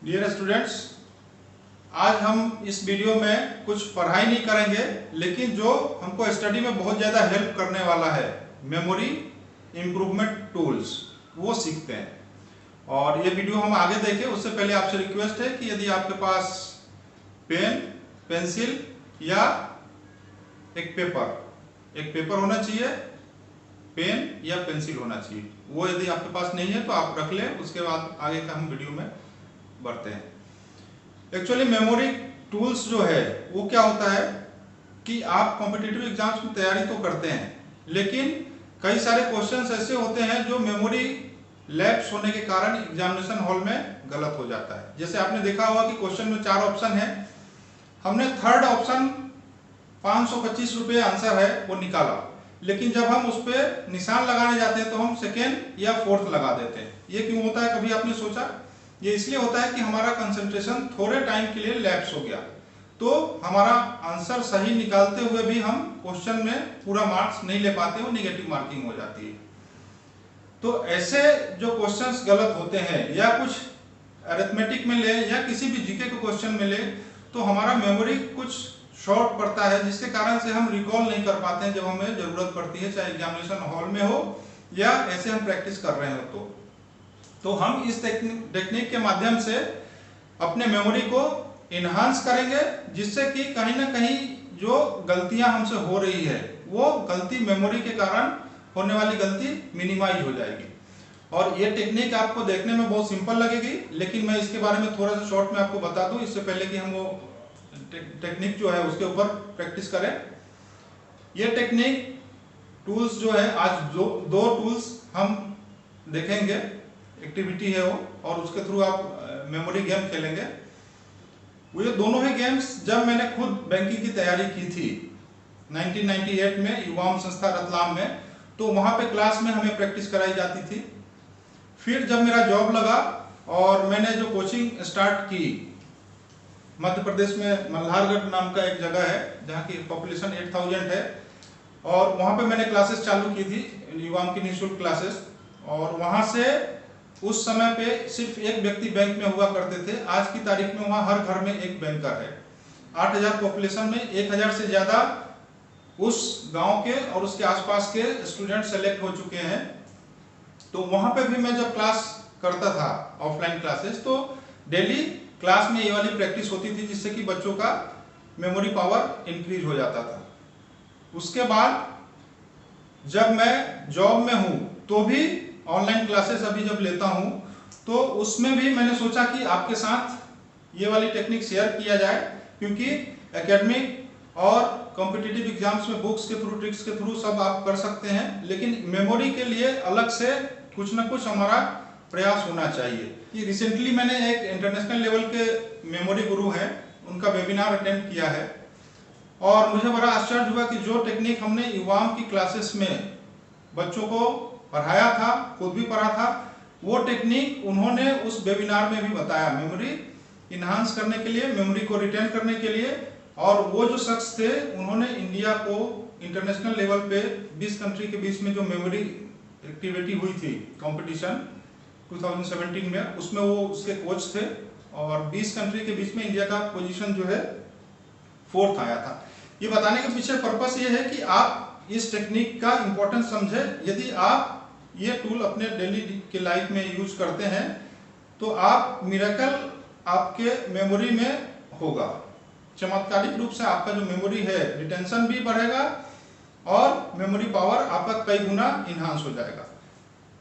Dear students, आज हम इस वीडियो में कुछ पढ़ाई नहीं करेंगे, लेकिन जो हमको स्टडी में बहुत ज़्यादा हेल्प करने वाला है, मेमोरी इम्प्रूवमेंट टूल्स, वो सीखते हैं। और ये वीडियो हम आगे देखें उससे पहले आपसे रिक्वेस्ट है कि यदि आपके पास पेन, पेंसिल या एक पेपर होना चाहिए, पेन या पेंसिल होना चाहिए। वो यदि आपके पास नहीं है तो आप रख लें, उसके बाद आगे का हम वीडियो में बढ़ते हैं। एक्चुअली मेमोरी टूल्स जो है वो क्या होता है कि आप कॉम्पिटिटिव एग्जाम्स में तैयारी तो करते हैं, लेकिन कई सारे क्वेश्चंस ऐसे होते हैं जो मेमोरी लैप्स होने के कारण एग्जामिनेशन हॉल में गलत हो जाता है। जैसे आपने देखा होगा कि क्वेश्चन में 4 ऑप्शन है, हमने थर्ड ऑप्शन 525 रुपये आंसर है वो निकाला, लेकिन जब हम उस पर निशान लगाने जाते हैं तो हम सेकेंड या फोर्थ लगा देते हैं। ये क्यों होता है, कभी आपने सोचा? ये इसलिए होता है कि हमारा कंसंट्रेशन थोड़े टाइम के लिए लैप्स हो गया, तो हमारा आंसर सही निकालते हुए भी हम क्वेश्चन में पूरा मार्क्स नहीं ले पाते, वो नेगेटिव मार्किंग हो जाती है। तो ऐसे जो क्वेश्चंस गलत होते हैं, या कुछ अरिथमेटिक में ले या किसी भी जीके के क्वेश्चन में ले, तो हमारा मेमोरी कुछ शॉर्ट पड़ता है, जिसके कारण से हम रिकॉल नहीं कर पाते हैं जब हमें जरूरत पड़ती है, चाहे एग्जामिनेशन हॉल में हो या ऐसे हम प्रैक्टिस कर रहे हो। तो हम इस टेक्निक के माध्यम से अपने मेमोरी को इन्हांस करेंगे, जिससे कि कहीं ना कहीं जो गलतियां हमसे हो रही है वो गलती मेमोरी के कारण होने वाली गलती मिनिमाइज हो जाएगी। और ये टेक्निक आपको देखने में बहुत सिंपल लगेगी, लेकिन मैं इसके बारे में थोड़ा सा शॉर्ट में आपको बता दूं, इससे पहले कि हम वो टेक्निक जो है उसके ऊपर प्रैक्टिस करें। ये टेक्निक टूल्स जो है, आज दो टूल्स हम देखेंगे, एक्टिविटी है वो, और उसके थ्रू आप मेमोरी गेम खेलेंगे। वो ये दोनों ही गेम्स जब मैंने खुद बैंकिंग की तैयारी की थी 1998 में युवाम संस्था रतलाम में, तो वहां पे क्लास में हमें प्रैक्टिस कराई जाती थी। फिर जब मेरा जॉब लगा और मैंने जो कोचिंग स्टार्ट की, मध्य प्रदेश में मल्हारगढ़ नाम का एक जगह है जहाँ की पॉपुलेशन 8000 है, और वहां पे मैंने क्लासेस चालू की थी, युवाम की निःशुल्क क्लासेस। और वहां से उस समय पे सिर्फ एक व्यक्ति बैंक में हुआ करते थे, आज की तारीख में वहां हर घर में एक बैंकर है। 8000 पॉपुलेशन में 1000 से ज्यादा उस गांव के और उसके आसपास के स्टूडेंट सेलेक्ट हो चुके हैं। तो वहां पे भी मैं जब क्लास करता था, ऑफलाइन क्लासेस, तो डेली क्लास में ये वाली प्रैक्टिस होती थी, जिससे कि बच्चों का मेमोरी पावर इंक्रीज हो जाता था। उसके बाद जब मैं जॉब में हूं तो भी ऑनलाइन क्लासेस अभी जब लेता हूं, तो उसमें भी मैंने सोचा कि आपके साथ ये वाली टेक्निक शेयर किया जाए, क्योंकि एकेडमिक और कॉम्पिटिटिव एग्जाम्स में बुक्स के थ्रू, ट्रिक्स के थ्रू सब आप कर सकते हैं, लेकिन मेमोरी के लिए अलग से कुछ ना कुछ हमारा प्रयास होना चाहिए। कि रिसेंटली मैंने एक इंटरनेशनल लेवल के मेमोरी गुरु हैं, उनका वेबिनार अटेंड किया है, और मुझे बड़ा आश्चर्य हुआ कि जो टेक्निक हमने युवाम की क्लासेस में बच्चों को पढ़ाया था, खुद भी पढ़ा था, वो टेक्निक उन्होंने उस वेबिनार में भी बताया, मेमोरी इन्हांस करने के लिए, मेमोरी को रिटेन करने के लिए। और वो जो शख्स थे, उन्होंने इंडिया को इंटरनेशनल लेवल पे 20 कंट्री के बीच में जो मेमोरी एक्टिविटी हुई थी, कंपटीशन 2017 में, उसमें वो उसके कोच थे, और 20 कंट्री के बीच में इंडिया का पोजीशन जो है 4th आया था। ये बताने के पीछे पर्पस ये है कि आप इस टेक्निक का इंपॉर्टेंस समझे। यदि आप ये टूल अपने डेली के लाइफ में यूज करते हैं तो आप मिरेकल आपके मेमोरी में होगा, चमत्कारिक रूप से आपका जो मेमोरी है रिटेंशन भी बढ़ेगा और मेमोरी पावर आपका कई गुना इन्हांस हो जाएगा।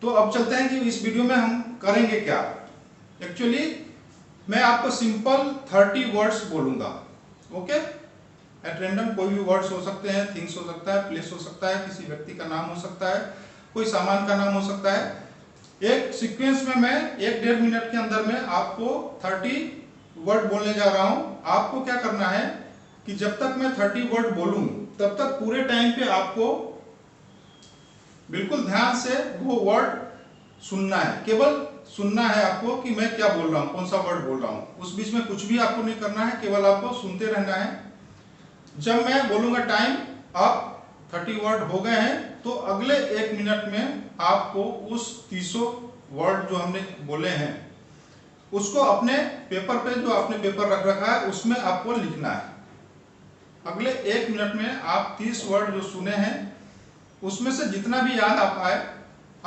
तो अब चलते हैं कि इस वीडियो में हम करेंगे क्या। एक्चुअली मैं आपको सिंपल 30 वर्ड्स बोलूंगा, ओके? एट रैंडम कोई भी वर्ड्स हो सकते हैं, थिंग्स हो सकता है, प्लेस हो सकता है, किसी व्यक्ति का नाम हो सकता है, कोई सामान का नाम हो सकता है। एक सीक्वेंस में मैं 1-1.5 मिनट के अंदर में आपको 30 वर्ड बोलने जा रहा हूं। आपको क्या करना है कि जब तक मैं 30 वर्ड बोलूं तब तक पूरे टाइम पे आपको बिल्कुल ध्यान से वो वर्ड सुनना है, केवल सुनना है आपको कि मैं क्या बोल रहा हूं, कौन सा वर्ड बोल रहा हूं। उस बीच में कुछ भी आपको नहीं करना है, केवल आपको सुनते रहना है। जब मैं बोलूंगा टाइम अप, 30 वर्ड हो गए हैं, तो अगले 1 मिनट में आपको उस 300 वर्ड जो हमने बोले हैं उसको अपने पेपर पे, जो आपने पेपर रख रखा है उसमें आपको लिखना है। अगले 1 मिनट में आप 30 वर्ड जो सुने हैं उसमें से जितना भी याद आप आए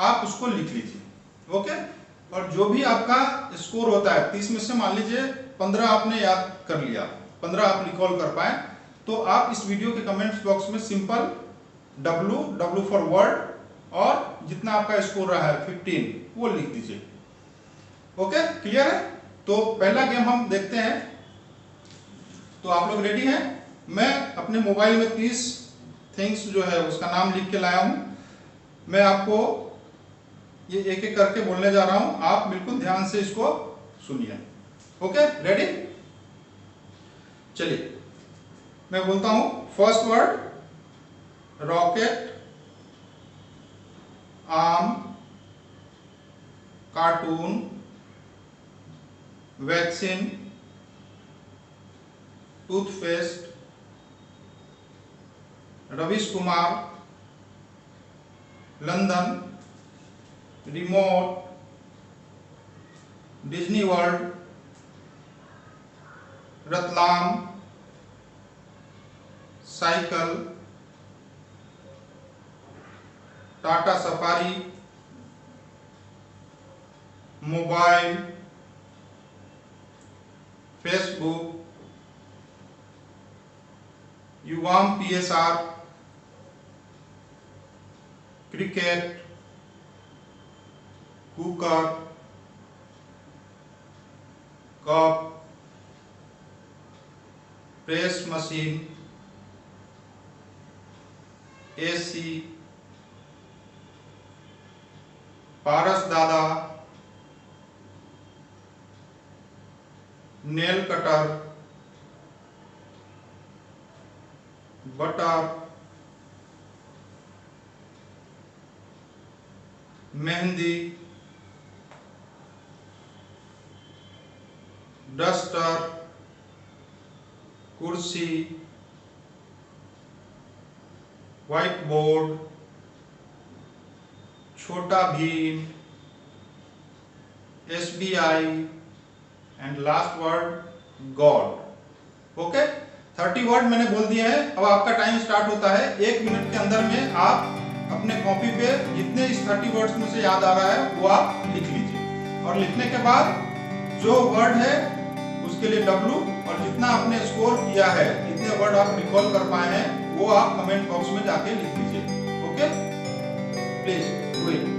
आप उसको लिख लीजिए। ओके, और जो भी आपका स्कोर होता है 30 में से मान लीजिए 15 आपने याद कर लिया, 15 आप रिकॉल कर पाए, तो आप इस वीडियो के कमेंट्स बॉक्स में सिंपल W फॉर वर्ड और जितना आपका स्कोर रहा है 15 वो लिख दीजिए। ओके, क्लियर है? तो पहला गेम हम देखते हैं। तो आप लोग रेडी हैं? मैं अपने मोबाइल में 30 थिंग्स जो है उसका नाम लिख के लाया हूं। मैं आपको ये एक एक करके बोलने जा रहा हूं, आप बिल्कुल ध्यान से इसको सुनिए। Okay, ready? चलिए मैं बोलता हूं। फर्स्ट वर्ड रॉकेट, आम, cartoon, vaccine, toothpaste, Ravish Kumar, London, remote, Disney World, Ratlam, cycle, Tata Safari, mobile, Facebook, युवाम PSR, cricket, cooker, cup, press machine, AC, Paras दादा, nail cutter, butter, mehndi, duster, कुर्सी, white board, Chhota Bheem, SBI and last word God. Okay, 30 word मैंने बोल दिए हैं। अब आपका time start होता है। 1 मिनट के अंदर में आप अपने कॉपी पे जितने इस 30 वर्ड्स में से याद आ रहा है वो आप लिख लीजिए, और लिखने के बाद जो वर्ड है उसके लिए W, और जितना आपने स्कोर किया है, जितने वर्ड आप रिकॉल कर पाए हैं वो आप कमेंट बॉक्स में जाके लिख दीजिए। Okay, please do it.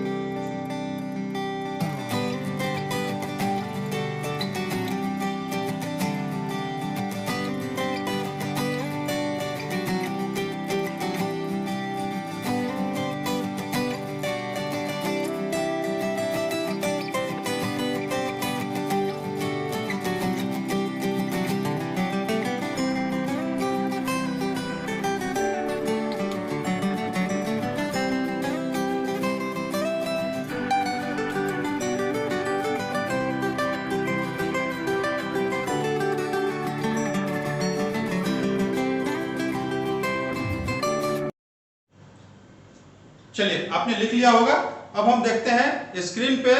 चलिए, आपने लिख लिया होगा। अब हम देखते हैं स्क्रीन पे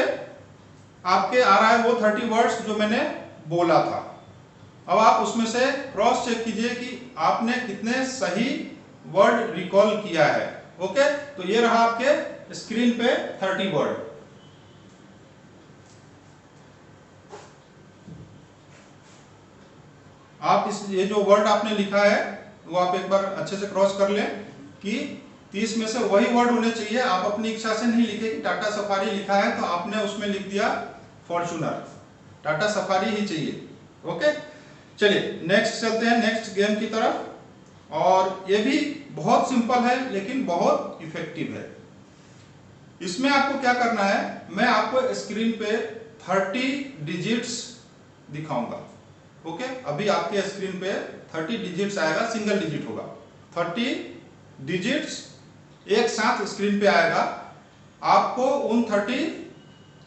आपके आ रहा है वो 30 वर्ड्स जो मैंने बोला था। अब आप उसमें से क्रॉस चेक कीजिए कि आपने कितने सही वर्ड रिकॉल किया है। ओके, तो ये रहा आपके स्क्रीन पे 30 वर्ड। आप ये जो वर्ड आपने लिखा है वो आप एक बार अच्छे से क्रॉस कर लें कि 30 में से वही वर्ड होने चाहिए। आप अपनी इच्छा से नहीं लिखे कि टाटा सफारी लिखा है तो आपने उसमें लिख दिया फॉर्च्यूनर, टाटा सफारी ही चाहिए। ओके, चलिए नेक्स्ट चलते हैं, नेक्स्ट गेम की तरफ। और ये भी बहुत सिंपल है लेकिन बहुत इफेक्टिव है। इसमें आपको क्या करना है, मैं आपको स्क्रीन पे 30 डिजिट्स दिखाऊंगा। ओके, अभी आपके स्क्रीन पे 30 डिजिट्स आएगा, सिंगल डिजिट होगा। 30 डिजिट्स एक साथ स्क्रीन पे आएगा। आपको उन 30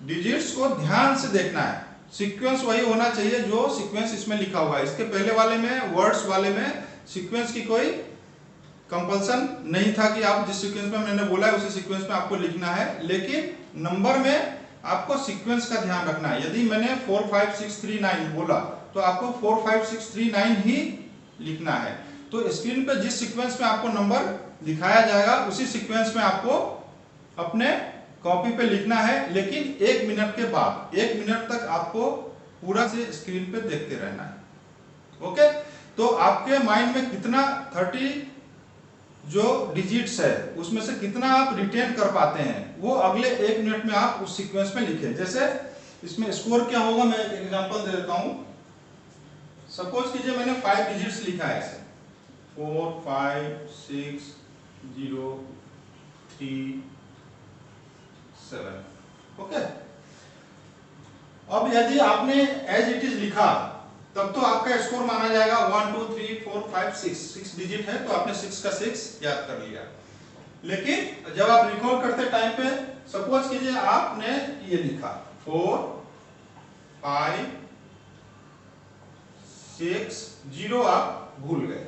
डिजिट्स को ध्यान से देखना है। सीक्वेंस वही होना चाहिए जो सीक्वेंस इसमें लिखा हुआ है। इसके पहले वाले में, वर्ड्स वाले में सीक्वेंस की कोई कंपल्सन नहीं था कि आप जिस सीक्वेंस में मैंने बोला है उसी सीक्वेंस में आपको लिखना है। लेकिन नंबर में आपको सीक्वेंस का ध्यान रखना है। यदि मैंने 45639 बोला तो आपको 45639 ही लिखना है। तो स्क्रीन पे जिस सीक्वेंस में आपको नंबर दिखाया जाएगा उसी सीक्वेंस में आपको अपने कॉपी पे लिखना है, लेकिन 1 मिनट के बाद 1 मिनट तक आपको पूरा से स्क्रीन पे देखते रहना है। ओके, तो आपके माइंड में कितना 30 जो डिजिट्स है उसमें से कितना आप रिटेन कर पाते हैं वो अगले 1 मिनट में आप उस सीक्वेंस में लिखें। जैसे इसमें स्कोर क्या होगा, मैं एक एग्जांपल दे देता हूं। सपोज कीजिए मैंने 5 डिजिट्स लिखा है ऐसे 4 5 6 0 3 7। ओके, अब यदि आपने एज इट इज लिखा तब तो आपका स्कोर माना जाएगा 1 2 3 4 5 6 डिजिट है तो आपने 6 का 6 याद कर लिया। लेकिन जब आप रिकॉल करते टाइम पे सपोज कीजिए आपने ये लिखा 4 5 6 0, आप भूल गए,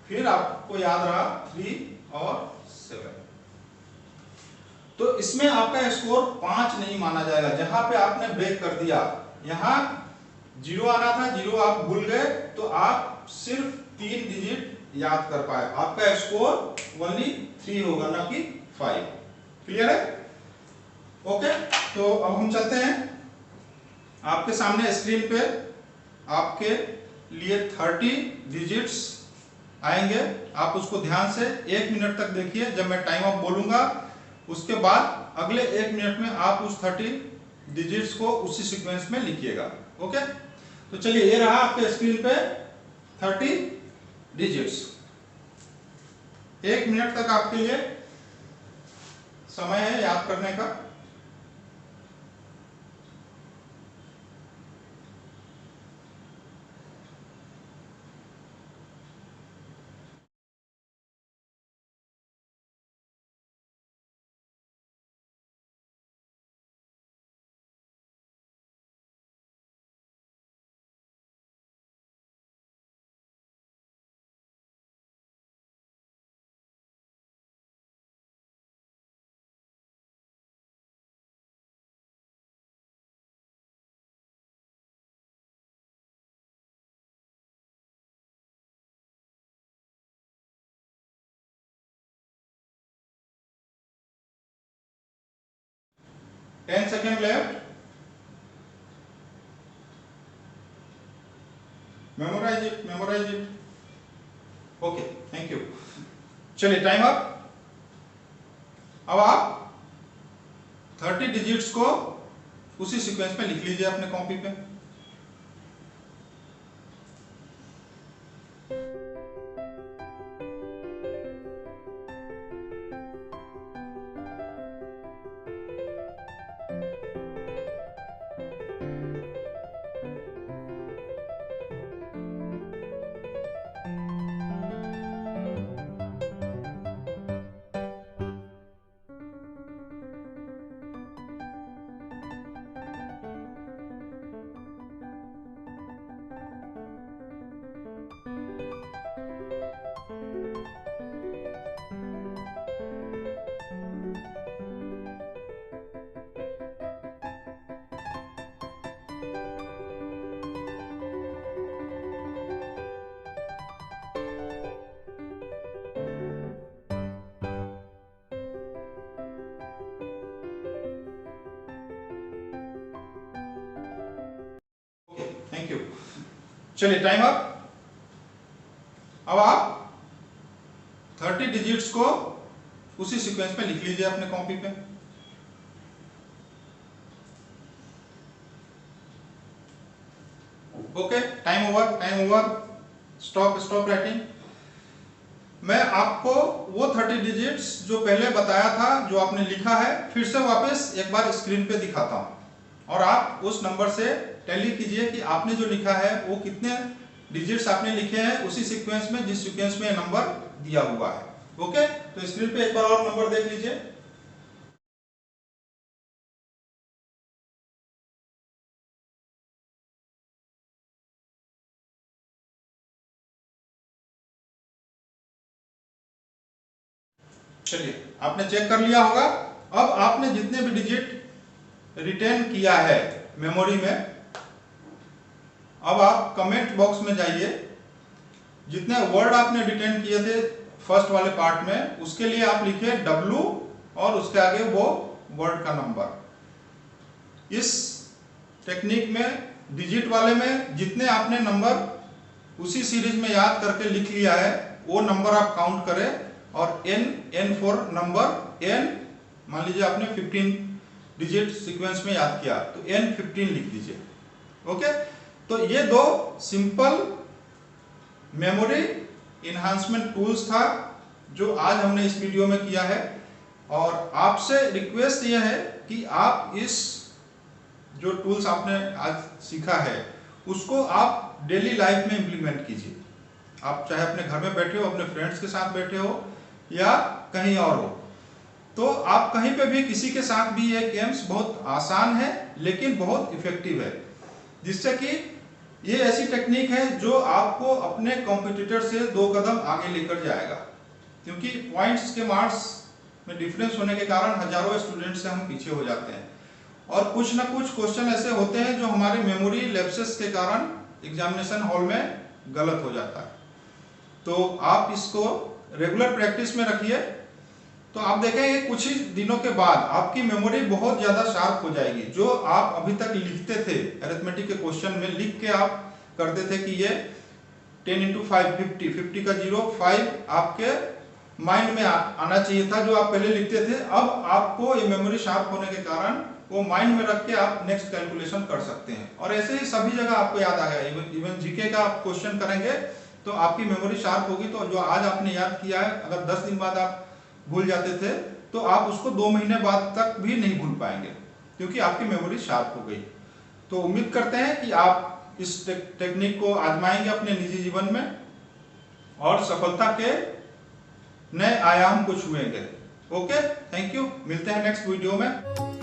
फिर आपको याद रहा 3 और 7, तो इसमें आपका स्कोर 5 नहीं माना जाएगा। जहां पे आपने ब्रेक कर दिया, यहां 0 आना था, 0 आप भूल गए, तो आप सिर्फ 3 डिजिट याद कर पाए, आपका स्कोर ओनली 3 होगा ना कि 5। क्लियर है? ओके, तो अब हम चलते हैं। आपके सामने स्क्रीन पे आपके लिए 30 डिजिट्स आएंगे, आप उसको ध्यान से 1 मिनट तक देखिए। जब मैं टाइम अप बोलूंगा उसके बाद अगले 1 मिनट में आप उस 30 डिजिट्स को उसी सीक्वेंस में लिखिएगा। ओके, तो चलिए ये रहा आपके स्क्रीन पे 30 डिजिट्स। 1 मिनट तक आपके लिए समय है याद करने का। Ten second left. Memorise it, memorise it. Okay, thank you. चलिए टाइम अप। अब आप 30 डिजिट्स को उसी सीक्वेंस में लिख लीजिए अपने कॉपी पे। Thank you. चलिए टाइम अप। अब आप 30 डिजिट्स को उसी सीक्वेंस में लिख लीजिए अपने कॉपी पे। Okay, time over, time over. Stop, stop writing. मैं आपको वो 30 डिजिट्स जो पहले बताया था, जो आपने लिखा है, फिर से वापस एक बार स्क्रीन पे दिखाता हूं और आप उस नंबर से टैली कीजिए कि आपने जो लिखा है वो कितने डिजिट्स आपने लिखे हैं उसी सीक्वेंस में जिस सीक्वेंस में नंबर दिया हुआ है। ओके, तो स्क्रीन पे एक बार और नंबर देख लीजिए। चलिए, आपने चेक कर लिया होगा। अब आपने जितने भी डिजिट रिटेन किया है मेमोरी में, अब आप कमेंट बॉक्स में जाइए, जितने वर्ड आपने रिटेन किए थे फर्स्ट वाले पार्ट में, उसके लिए आप लिखिए W और उसके आगे वो वर्ड का नंबर। इस टेक्निक में डिजिट वाले में जितने आपने नंबर उसी सीरीज में याद करके लिख लिया है वो नंबर आप काउंट करें, और n फॉर नंबर, n मान लीजिए आपने 15 डिजिट सीक्वेंस में याद किया तो n 15 लिख दीजिए। ओके, तो ये दो सिंपल मेमोरी इन्हांसमेंट टूल्स था जो आज हमने इस वीडियो में किया है, और आपसे रिक्वेस्ट यह है कि आप इस जो टूल्स आपने आज सीखा है उसको आप डेली लाइफ में इंप्लीमेंट कीजिए। आप चाहे अपने घर में बैठे हो, अपने फ्रेंड्स के साथ बैठे हो या कहीं और हो, तो आप कहीं पे भी किसी के साथ भी ये गेम्स बहुत आसान है लेकिन बहुत इफेक्टिव है, जिससे कि ये ऐसी टेक्निक है जो आपको अपने कॉम्पिटिटर से 2 कदम आगे लेकर जाएगा, क्योंकि पॉइंट्स के मार्क्स में डिफरेंस होने के कारण हजारों स्टूडेंट से हम पीछे हो जाते हैं, और कुछ ना कुछ क्वेश्चन ऐसे होते हैं जो हमारे मेमोरी लैप्सेस के कारण एग्जामिनेशन हॉल में गलत हो जाता है। तो आप इसको रेगुलर प्रैक्टिस में रखिए, तो आप देखेंगे कुछ ही दिनों के बाद आपकी मेमोरी बहुत ज्यादा शार्प हो जाएगी। जो आप अभी तक लिखते थे अरिथमेटिक के क्वेश्चन में, लिख के आप करते थे कि ये 10 into 5 50, 50 का 0 5 आपके माइंड में आना चाहिए था जो आप पहले लिखते थे। अब आपको ये मेमोरी शार्प होने के कारण वो माइंड में रख के आप नेक्स्ट कैलकुलेशन कर सकते हैं, और ऐसे ही सभी जगह आपको याद आ गया। इवन जीके का आप क्वेश्चन करेंगे तो आपकी मेमोरी शार्प होगी, तो जो आज आपने याद किया है अगर 10 दिन बाद आप भूल जाते थे तो आप उसको 2 महीने बाद तक भी नहीं भूल पाएंगे, क्योंकि आपकी मेमोरी शार्प हो गई। तो उम्मीद करते हैं कि आप इस टेक्निक को आजमाएंगे अपने निजी जीवन में और सफलता के नए आयाम को छुएंगे। ओके, थैंक यू, मिलते हैं नेक्स्ट वीडियो में।